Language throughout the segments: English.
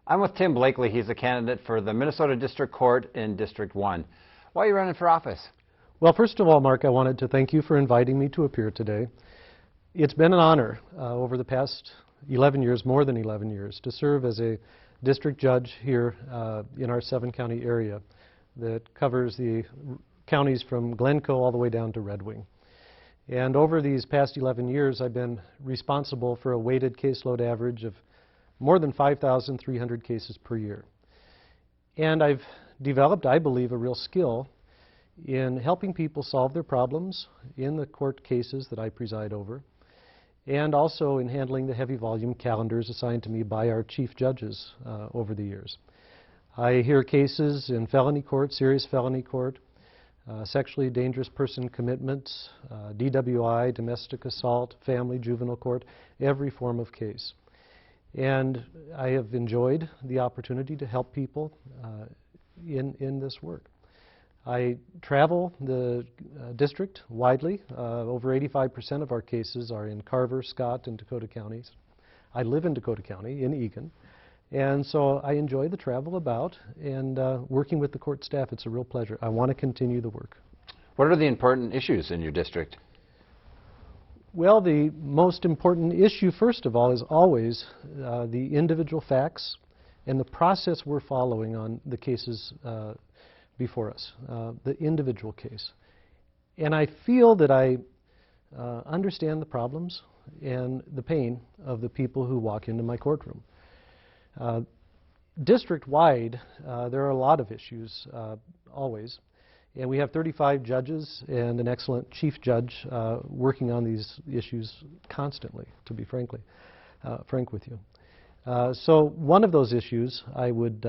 I'm with Tim Blakely. He's a candidate for the Minnesota District Court in District 1. Why are you running for office? Well, first of all, Mark, I wanted to thank you for inviting me to appear today. It's been an honor over the past 11 years, more than 11 years, to serve as a district judge here in our 7-county area that covers the counties from Glencoe all the way down to Red Wing. And over these past 11 years, I've been responsible for a weighted caseload average of more than 5,300 cases per year. And I've developed, I believe, a real skill in helping people solve their problems in the court cases that I preside over, and also in handling the heavy volume calendars assigned to me by our chief judges over the years. I hear cases in felony court, serious felony court, sexually dangerous person commitments, DWI, domestic assault, family, juvenile court, every form of case. And I have enjoyed the opportunity to help people in this work. I travel the district widely. Over 85% of our cases are in Carver, Scott, and Dakota counties. I live in Dakota County, in Eagan. And so I enjoy the travel about and working with the court staff. It's a real pleasure. I want to continue the work. What are the important issues in your district? Well, the most important issue, first of all, is always the individual facts and the process we're following on the cases before us, the individual case. And I feel that I understand the problems and the pain of the people who walk into my courtroom. District-wide, there are a lot of issues, always. And we have 35 judges and an excellent chief judge working on these issues constantly, to be frank with you. So one of those issues I would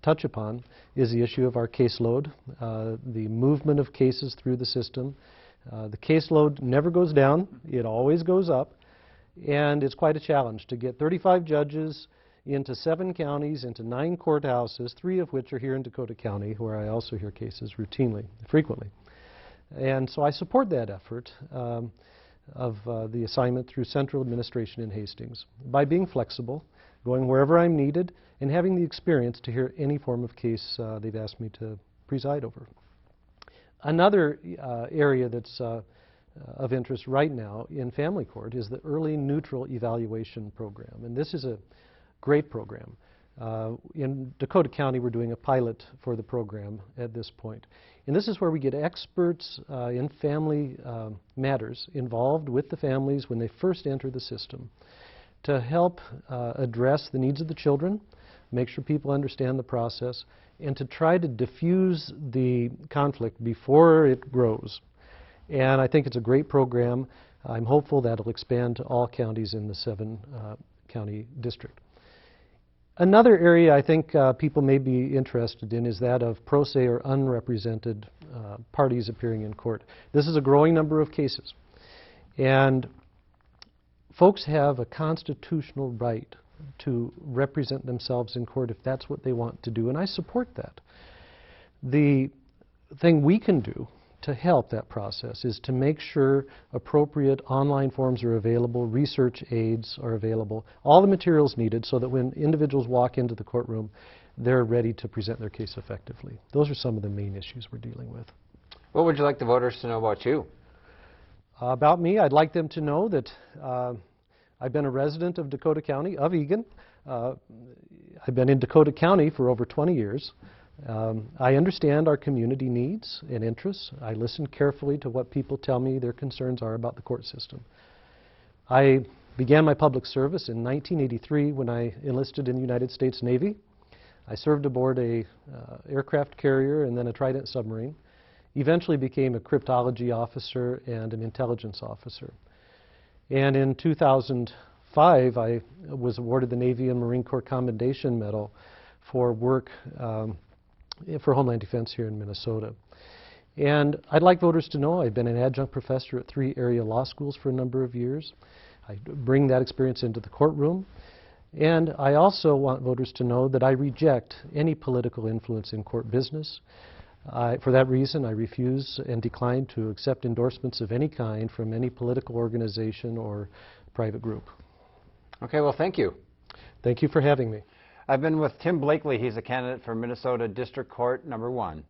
touch upon is the issue of our caseload, the movement of cases through the system. The caseload never goes down, it always goes up, and it's quite a challenge to get 35 judges into 7 counties, into 9 courthouses, 3 of which are here in Dakota County, where I also hear cases routinely, frequently. And so I support that effort of the assignment through central administration in Hastings by being flexible, going wherever I'm needed, and having the experience to hear any form of case they've asked me to preside over. Another area that's of interest right now in family court is the Early Neutral Evaluation Program. And this is a great program. In Dakota County, we're doing a pilot for the program at this point. And this is where we get experts in family matters involved with the families when they first enter the system to help address the needs of the children, make sure people understand the process, and to try to diffuse the conflict before it grows. And I think it's a great program. I'm hopeful that it'll expand to all counties in the 7-county district. Another area I think people may be interested in is that of pro se or unrepresented parties appearing in court. This is a growing number of cases. And folks have a constitutional right to represent themselves in court if that's what they want to do, and I support that. The thing we can do to help that process is to make sure appropriate online forms are available, research aids are available, all the materials needed so that when individuals walk into the courtroom, they're ready to present their case effectively. Those are some of the main issues we're dealing with. What would you like the voters to know about you? About me, I'd like them to know that I've been a resident of Dakota County, of Eagan. I've been in Dakota County for over 20 years. I understand our community needs and interests. I listen carefully to what people tell me their concerns are about the court system. I began my public service in 1983 when I enlisted in the United States Navy. I served aboard a aircraft carrier and then a Trident submarine. Eventually became a cryptology officer and an intelligence officer. And in 2005, I was awarded the Navy and Marine Corps Commendation Medal for work for Homeland Defense here in Minnesota. And I'd like voters to know I've been an adjunct professor at 3 area law schools for a number of years. I bring that experience into the courtroom. And I also want voters to know that I reject any political influence in court business. For that reason, I refuse and decline to accept endorsements of any kind from any political organization or private group. Okay, well, thank you. Thank you for having me. I've been with Tim Blakely. He's a candidate for Minnesota District Court number 1.